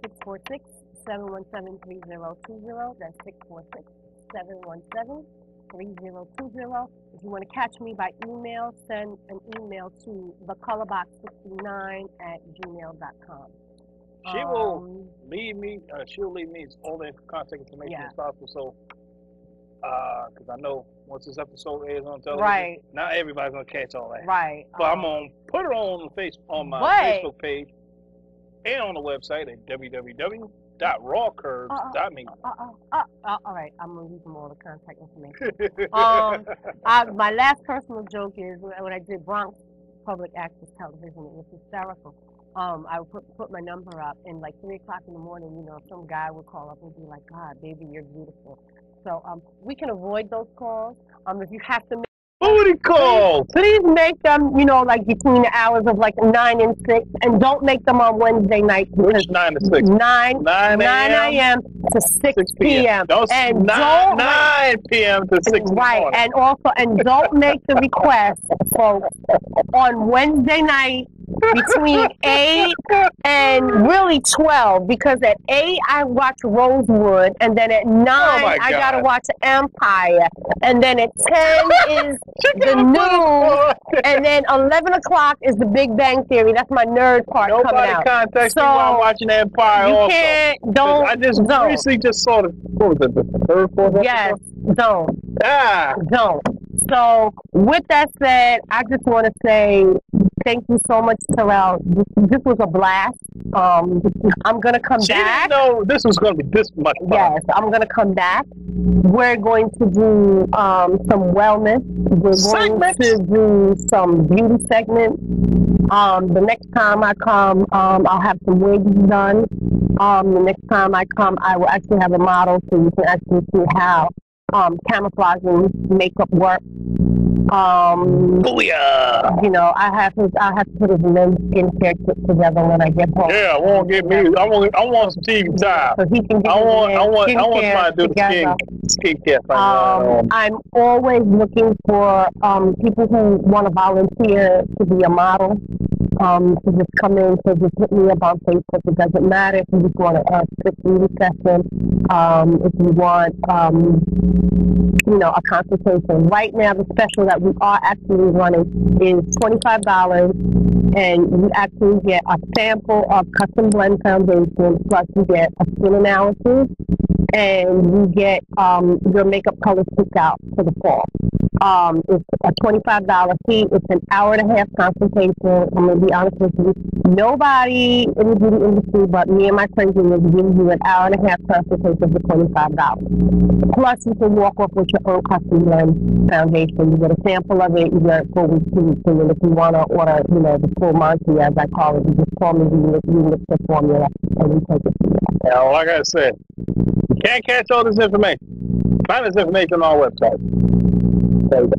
Speaker 3: 646-717-3020. That's 646-717-3020. If you want to catch me by email, send an email to thecolorbox69@gmail.com.
Speaker 1: She will leave me. She'll leave me all the contact information as possible. So, because I know once this episode airs on television, not everybody's gonna catch all that.
Speaker 3: Right.
Speaker 1: But I'm gonna put her on my Facebook page and on the website at www.rawcurves.me.
Speaker 3: All right, I'm gonna leave them all the contact information. My last personal joke is when I did Bronx Public Access Television. It was hysterical. I would put my number up, and like 3 o'clock in the morning, some guy would call up and be like, "God, baby, you're beautiful." So we can avoid those calls. If you have to.
Speaker 1: Booty calls.
Speaker 3: Please make them, like between the hours of like 9 and 6, and don't make them on Wednesday night.
Speaker 1: Which 9 to 6?
Speaker 3: 9 a.m. to 6 p.m.
Speaker 1: Don't 9 p.m. to 6 p.m.
Speaker 3: Right, and don't make the request, folks, on Wednesday night between 8 and really 12, because at 8 I watch Rosewood, and then at 9 I gotta watch Empire, and then at 10 is the news, and then 11 o'clock is the Big Bang Theory. That's my nerd part coming out.
Speaker 1: Nobody contacts me while I'm watching Empire.
Speaker 3: You
Speaker 1: also.
Speaker 3: don't.
Speaker 1: I just recently just saw what was it, the third, fourth episode?
Speaker 3: Yes, don't.
Speaker 1: Ah.
Speaker 3: Don't. So, with that said, I just want to say thank you so much, Terrell. This was a blast. I'm going to come back.
Speaker 1: She didn't know this was going to be this much fun.
Speaker 3: Yes, I'm going to come back. We're going to do some wellness. We're going to do some beauty segments. The next time I come, I'll have some wigs done. The next time I come, I will actually have a model so you can actually see how camouflaging makeup work.
Speaker 1: Booyah!
Speaker 3: You know, I have to put his men's skincare kit together when I get home.
Speaker 1: Yeah, I want to get me. I want some TV time.
Speaker 3: So he can get
Speaker 1: I want somebody to do the skincare thing.
Speaker 3: I'm always looking for people who want to volunteer to be a model. To just come in, to just hit me up on Facebook. It doesn't matter if you just want a quick beauty session, if you want, a consultation. Right now, the special that we are actually running is $25, and you actually get a sample of custom blend foundation, plus you get a skin analysis, and you get your makeup colors picked out for the fall. It's a $25 fee. It's an hour-and-a-half consultation. I'm going to be honest with you. Nobody in the beauty industry but me and my crazy will give you an hour-and-a-half consultation for $25. Plus, you can walk off with your own custom blend foundation. You get a sample of it. You get it for week 2 weeks. And if you want to order, the full Monty, as I call it, you just call me. You mix the formula, and we take it from there.
Speaker 1: Yeah, like I said, you can't catch all this information. Find this information on our website.
Speaker 3: And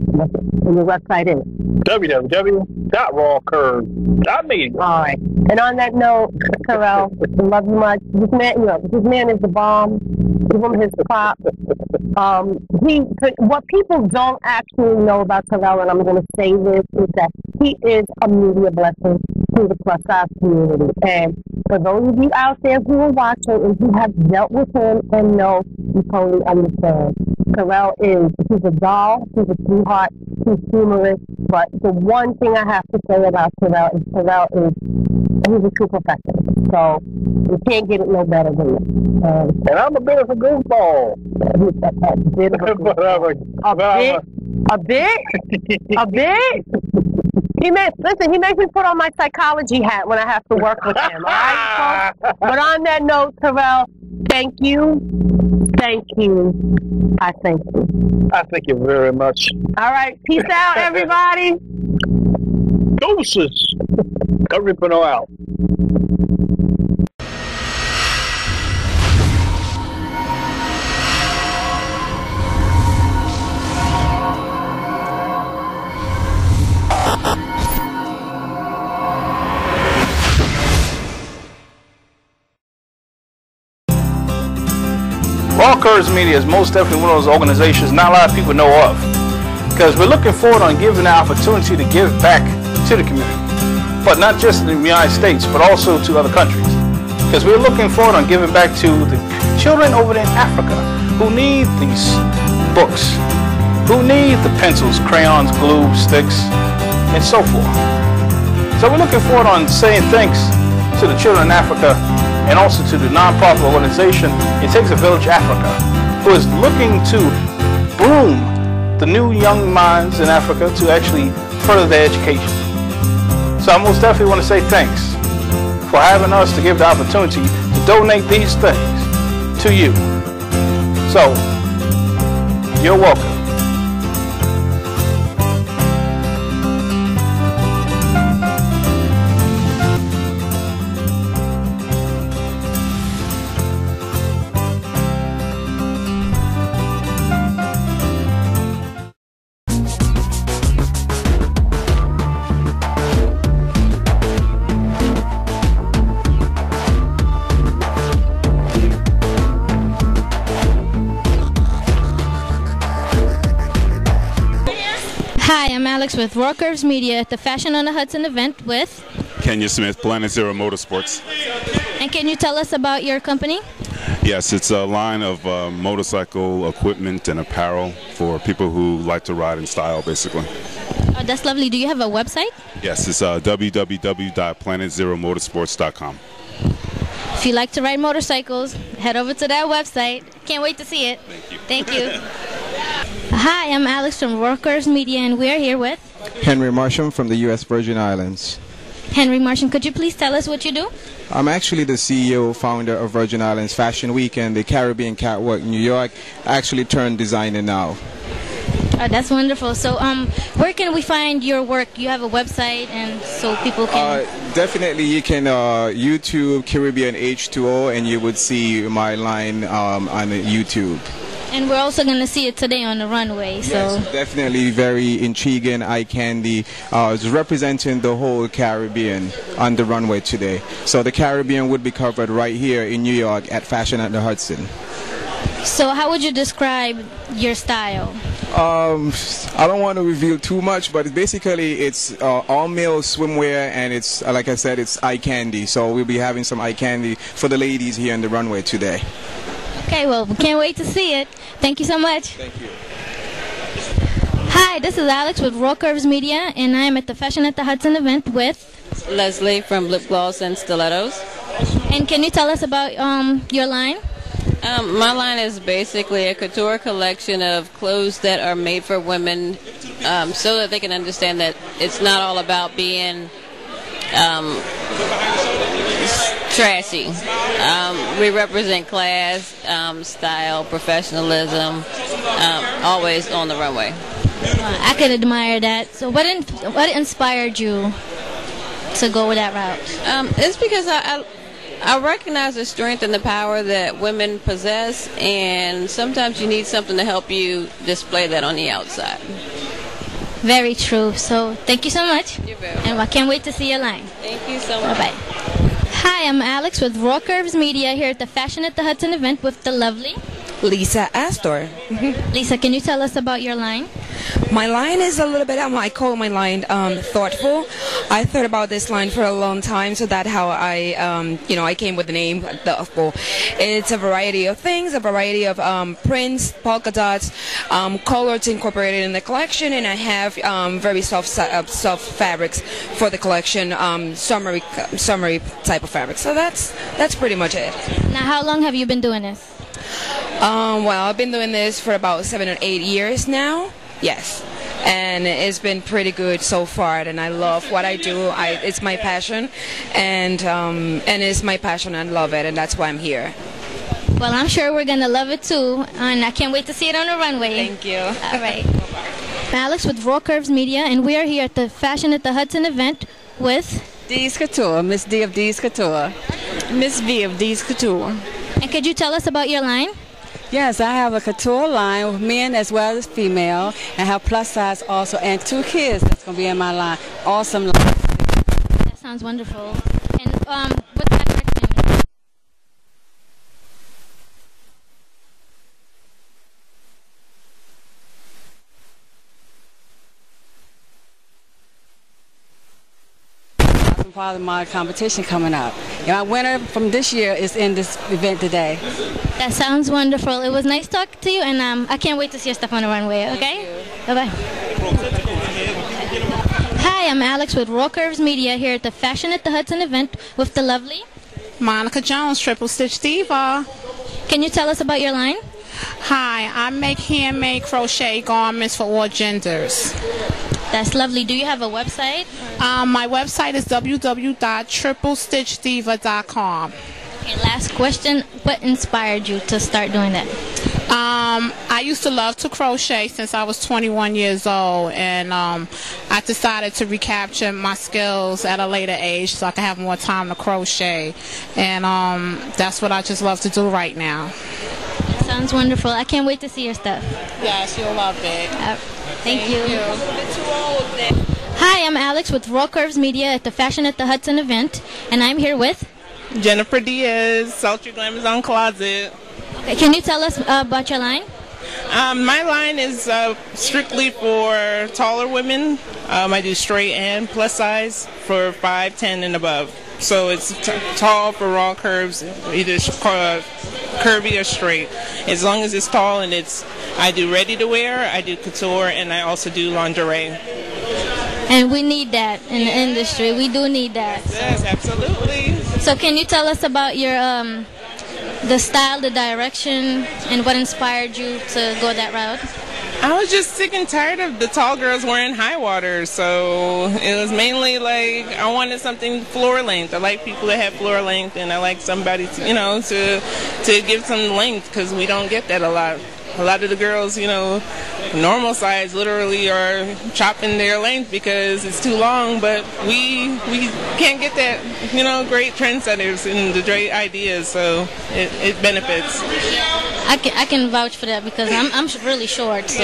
Speaker 3: your website is
Speaker 1: www.rawcurve.me.
Speaker 3: All right. And on that note, Terrell, I love you much. This man is the bomb. Give him his props. What people don't actually know about Terrell, and I'm going to say this, is that he is a media blessing to the plus size community. And for those of you out there who are watching and who have dealt with him and know, you totally understand. Terrell he's a doll, he's a sweetheart, he's humorous, but the one thing I have to say about Terrell is he's a true professional. So you can't get it no better than this.
Speaker 1: And I'm a bit of a goofball.
Speaker 3: A bit? He makes me put on my psychology hat when I have to work with him, all right, folks? But on that note, Terrell, thank you. Thank you. I thank you.
Speaker 1: I thank you very much.
Speaker 3: All right. Peace out, everybody.
Speaker 1: Doses. Curvypreneur out. Raw Curves Media is most definitely one of those organizations not a lot of people know of, because we're looking forward on giving the opportunity to give back to the community, but not just in the United States, but also to other countries, because we're looking forward on giving back to the children over there in Africa who need these books, who need the pencils, crayons, glue, sticks, and so forth. So we're looking forward on saying thanks to the children in Africa, and also to the non-profit organization It Takes a Village Africa, who is looking to bloom the new young minds in Africa to actually further their education. So I most definitely want to say thanks for having us to give the opportunity to donate these things to you. So, you're welcome.
Speaker 4: Alex with Raw Curves Media at the Fashion on the Hudson event with
Speaker 5: Kenya Smith, Planet Zero Motorsports.
Speaker 4: And can you tell us about your company?
Speaker 5: Yes, it's a line of motorcycle equipment and apparel for people who like to ride in style, basically.
Speaker 4: Oh, that's lovely. Do you have a website?
Speaker 5: Yes, it's www.planetzeromotorsports.com.
Speaker 4: If you like to ride motorcycles, head over to that website. Can't wait to see it.
Speaker 5: Thank you.
Speaker 4: Thank you. Hi, I'm Alex from Raw Curves Media, and we are here with
Speaker 6: Henry Marsham from the U.S. Virgin Islands.
Speaker 4: Henry Marsham. Could you please tell us what you do?
Speaker 6: I'm actually the CEO, founder of Virgin Islands Fashion Week and the Caribbean Catwalk in New York. I actually turned designer now.
Speaker 4: Oh, that's wonderful. So, where can we find your work? You have a website, and so people can...
Speaker 6: Definitely, you can YouTube Caribbean H2O, and you would see my line on YouTube.
Speaker 4: And we're also going to see it today on the runway. So
Speaker 6: Yes, definitely very intriguing, eye candy. It's representing the whole Caribbean on the runway today. So the Caribbean would be covered right here in New York at Fashion at the Hudson.
Speaker 4: So how would you describe your style?
Speaker 6: I don't want to reveal too much, but basically it's all male swimwear, and it's, like I said, it's eye candy. So we'll be having some eye candy for the ladies here on the runway today.
Speaker 4: Okay, well, we can't wait to see it. Thank you so much.
Speaker 6: Thank you.
Speaker 4: Hi, this is Alex with Raw Curves Media, and I am at the Fashion at the Hudson event with
Speaker 7: Leslie from Lip Gloss and Stilettos.
Speaker 4: And can you tell us about your line?
Speaker 7: My line is basically a couture collection of clothes that are made for women so that they can understand that it's not all about being trashy. We represent class, style, professionalism, always on the runway.
Speaker 4: I could admire that. So what inspired you to go with that route?
Speaker 7: It's because I recognize the strength and the power that women possess, and sometimes you need something to help you display that on the outside.
Speaker 4: Very true. So thank you so much.
Speaker 7: You're very
Speaker 4: And I can't wait to see your line.
Speaker 7: Thank you so much.
Speaker 4: Bye-bye. Hi, I'm Alex with Raw Curves Media here at the Fashion at the Hudson event with the lovely
Speaker 8: Lisa Astor.
Speaker 4: Lisa. Can you tell us about your line?
Speaker 8: My line is a little bit, I call my line thoughtful. I thought about this line for a long time, so that's how I came with the name thoughtful. It's a variety of things, a variety of prints, polka dots, colors incorporated in the collection, and I have very soft fabrics for the collection, summery type of fabric. So that's pretty much it.
Speaker 4: Now, how long have you been doing this?
Speaker 8: Well, I've been doing this for about 7 or 8 years now. Yes, and it's been pretty good so far, and I love what I do. It's my passion, and it's my passion. I love it, and that's why I'm here.
Speaker 4: Well, I'm sure we're gonna love it too, and I can't wait to see it on the runway.
Speaker 8: Thank you.
Speaker 4: All right. I'm Alex with Raw Curves Media, and we are here at the Fashion at the Hudson event with
Speaker 7: D's Couture, Miss D of D's Couture.
Speaker 9: Miss V of D's Couture.
Speaker 4: And could you tell us about your line?
Speaker 9: Yes, I have a couture line with men as well as female, and have plus size also, and 2 kids that's going to be in my line. Awesome line.
Speaker 4: That sounds wonderful. And what's that direction?
Speaker 9: Part of my competition coming up. And my winner from this year is in this event today.
Speaker 4: That sounds wonderful. It was nice talking to you, and I can't wait to see your stuff on the runway, okay? Bye-bye. Hi, I'm Alex with Raw Curves Media here at the Fashion at the Hudson event with the lovely
Speaker 10: Monica Jones, Triple Stitch Diva.
Speaker 4: Can you tell us about your line?
Speaker 10: Hi, I make handmade crochet garments for all genders.
Speaker 4: That's lovely. Do you have a website?
Speaker 10: My website is www.triplestitchdiva.com.
Speaker 4: Okay, last question. What inspired you to start doing that?
Speaker 10: I used to love to crochet since I was 21 years old, and I decided to recapture my skills at a later age so I can have more time to crochet, and that's what I just love to do right now.
Speaker 4: Sounds wonderful. I can't wait to see your stuff.
Speaker 10: Yes, you'll love it.
Speaker 4: Thank you. Hi, I'm Alex with Raw Curves Media at the Fashion at the Hudson event, and I'm here with
Speaker 11: Jennifer Diaz, Sultry Glamazon Closet.
Speaker 4: Okay, can you tell us about your line?
Speaker 11: My line is strictly for taller women. I do straight and plus size for 5'10" and above. So it's tall for raw curves, either curvy or straight. As long as it's tall, and I do ready to wear, I do couture, and I also do lingerie.
Speaker 4: And we need that in the industry. We do need that.
Speaker 11: Yes, absolutely.
Speaker 4: So can you tell us about your the style, the direction, and what inspired you to go that route?
Speaker 11: I was just sick and tired of the tall girls wearing high waters, so it was mainly like I wanted something floor length. I like people that have floor length, and I like somebody to, to give some length, because we don't get that a lot. A lot of the girls, normal size literally are chopping their length because it's too long, but we can't get that, great trendsetters and the great ideas, so it benefits.
Speaker 4: I can vouch for that because I'm really short. So.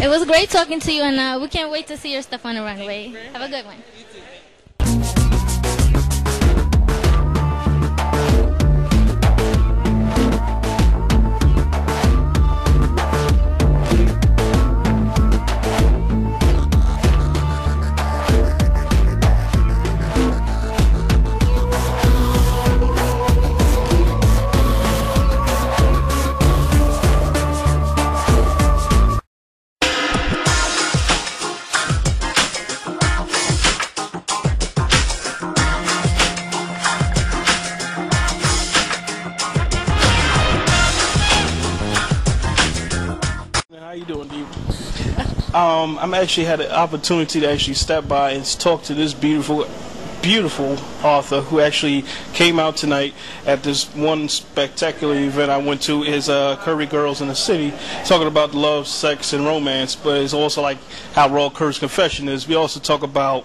Speaker 4: It was great talking to you, and we can't wait to see your stuff on the runway. Have a good one.
Speaker 1: How you doing, Diva? I'm actually had an opportunity to actually step by and talk to this beautiful author who actually came out tonight at this one spectacular event I went to. Is Curvy Girls in the City, talking about love, sex, and romance. But it's also like how Raw Curves Confession is. We also talk about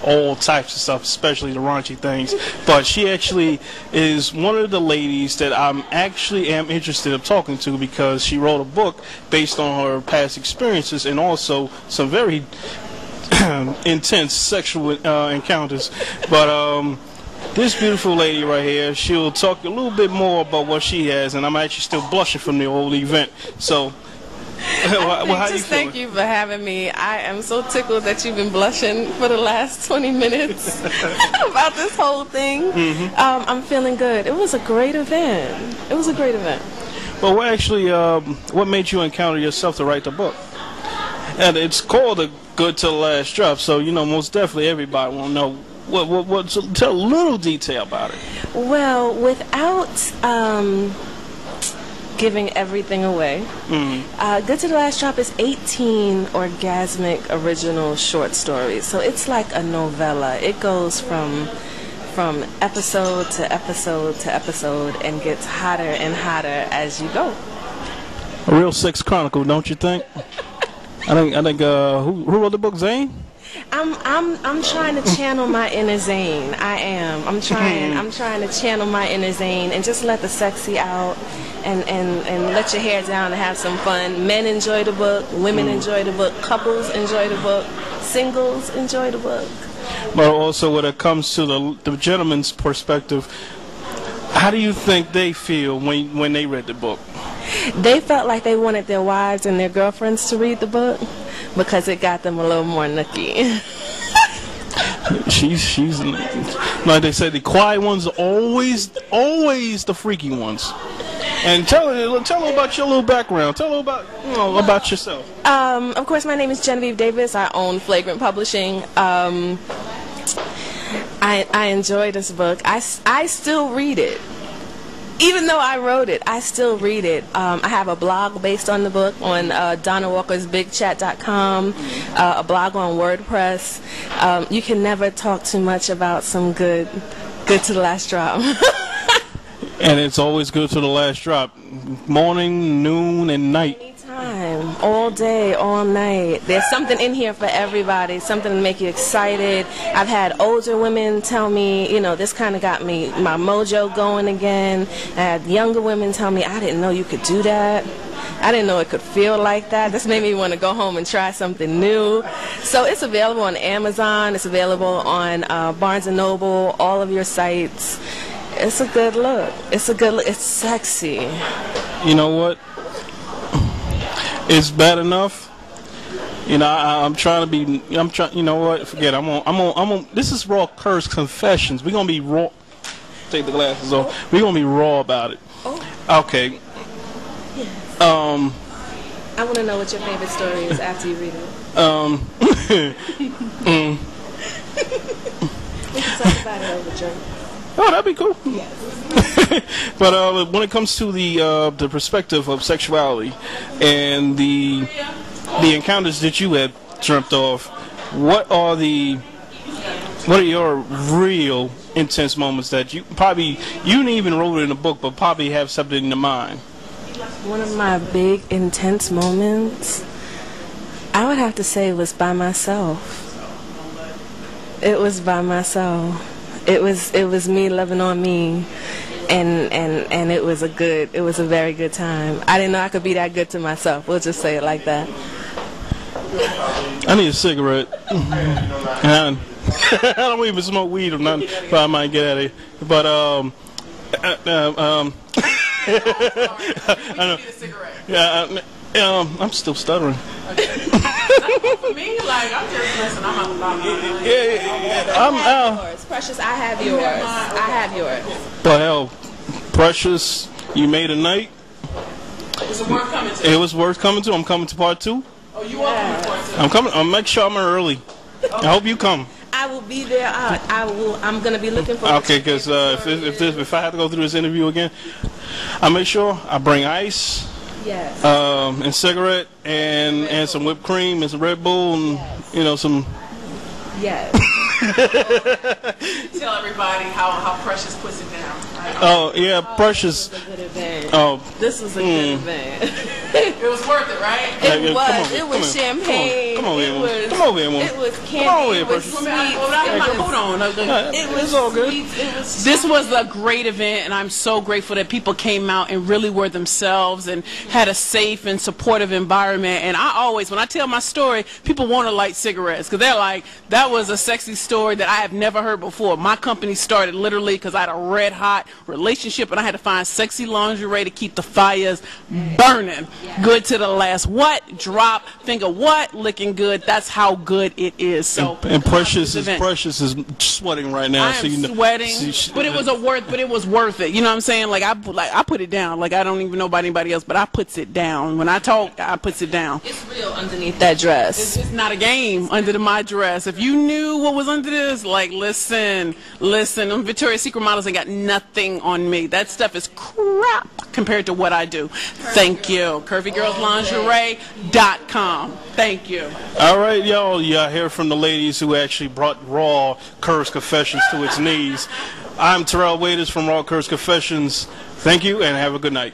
Speaker 1: all types of stuff, especially the raunchy things. But she actually is one of the ladies that I'm actually interested in talking to, because she wrote a book based on her past experiences and also some very intense sexual encounters. But this beautiful lady right here, she'll talk a little bit more about what she has, and I'm actually still blushing from the old event. So
Speaker 12: Thank you for having me. I am so tickled that you've been blushing for the last 20 minutes about this whole thing. I'm feeling good. It was a great event.
Speaker 1: Well, what made you encounter yourself to write the book? And it's called A Good to the Last Drop, so most definitely everybody will know. So tell a little detail about it.
Speaker 12: Well, without giving everything away, Good to the Last Drop is 18 orgasmic original short stories. So it's like a novella. It goes from episode to episode to episode and gets hotter and hotter as you go.
Speaker 1: A real sex chronicle, don't you think? I think who wrote the book, Zane?
Speaker 12: I'm trying to channel my inner Zane. I am. I'm trying to channel my inner Zane and just let the sexy out and let your hair down and have some fun. Men enjoy the book, women enjoy the book, couples enjoy the book, singles enjoy the book.
Speaker 1: But also when it comes to the gentleman's perspective, how do you think they feel when they read the book?
Speaker 12: They felt like they wanted their wives and their girlfriends to read the book because it got them a little more nooky.
Speaker 1: She's like they say, the quiet ones are always the freaky ones. And tell her about your little background. Tell her about yourself.
Speaker 12: Of course, my name is Genevieve Davis. I own Flagrant Publishing. I enjoy this book. I still read it. Even though I wrote it, I still read it. I have a blog based on the book on DonnaWalkersBigChat.com, a blog on WordPress. You can never talk too much about some good to the last drop.
Speaker 1: And it's always good to the last drop. Morning, noon, and night.
Speaker 12: Anytime, all day, all night. There's something in here for everybody, something to make you excited. I've had older women tell me, this kind of got my mojo going again. I had younger women tell me, I didn't know you could do that. I didn't know it could feel like that. This made me want to go home and try something new. So it's available on Amazon. It's available on Barnes & Noble, all of your sites. It's a good look. It's sexy.
Speaker 1: You know what? It's bad enough. You know, I'm trying to be. I'm trying. You know what? Forget it. I'm on. This is Raw Curse Confessions. We're gonna be raw. Take the glasses off. We're gonna be raw about it. Okay.
Speaker 12: Yes. I want to know what your favorite story is after you read it. We can talk about it over drink.
Speaker 1: Oh, that'd be cool.
Speaker 12: Yes.
Speaker 1: But when it comes to the perspective of sexuality and the encounters that you had dreamt of, what are your real intense moments that you didn't even wrote it in a book, but probably have something in your mind?
Speaker 12: One of my big intense moments, I would have to say, was by myself. It was by myself. It was me loving on me, and it was a very good time. I didn't know I could be that good to myself. We'll just say it like that.
Speaker 1: I need a cigarette. And I don't even smoke weed or nothing, but I might get at it. But I know. Yeah, I'm still stuttering.
Speaker 13: For me, like, I'm just listening. I'm about
Speaker 12: yours. Precious, I have yours. I have yours.
Speaker 1: But hell, Precious, you made a night.
Speaker 13: Was it worth coming to?
Speaker 1: It was worth coming to. I'm coming to part 2.
Speaker 13: Oh, you are coming to part 2?
Speaker 1: I'm coming. I'll make sure I'm early. I hope you come.
Speaker 12: I will be there. I'm gonna be looking for.
Speaker 1: Okay, because if I have to go through this interview again, I'll make sure I bring ice.
Speaker 12: Yes.
Speaker 1: And cigarette and some whipped cream and some Red Bull and some.
Speaker 12: Yes.
Speaker 13: Tell everybody how Precious puts it down.
Speaker 1: Oh yeah, Precious.
Speaker 12: This was a good event.
Speaker 1: Oh,
Speaker 12: this was a good event.
Speaker 13: It was worth it, right?
Speaker 12: It was. It was champagne.
Speaker 1: Come on here, woman. Come over here, woman.
Speaker 12: It was candy. It was sweet.
Speaker 13: Hold on.
Speaker 12: It was all good.
Speaker 13: This was a great event, and I'm so grateful that people came out and really were themselves and had a safe and supportive environment. And I always, when I tell my story, people want to light cigarettes because they're like, that was a sexy story that I have never heard before. My company started literally because I had a red hot relationship and I had to find sexy lingerie to keep the fires burning. Good to the last drop, finger licking good. That's how good it is. So
Speaker 1: and Precious is sweating right now.
Speaker 13: I am sweating, but it was worth it. You know what I'm saying? Like I put it down. Like I don't even know about anybody else, but I puts it down. When I talk, I puts it down.
Speaker 12: It's real underneath that dress.
Speaker 13: It's not a game under my dress. If you knew what was under this, like listen. Them Victoria's Secret models ain't got nothing on me. That stuff is crap compared to what I do. Thank you. CurvyGirlsLingerie.com. Thank you.
Speaker 1: All right, y'all hear from the ladies who actually brought Raw Curse Confessions to its knees. I'm Terrell Waiters from Raw Curse Confessions. Thank you and have a good night.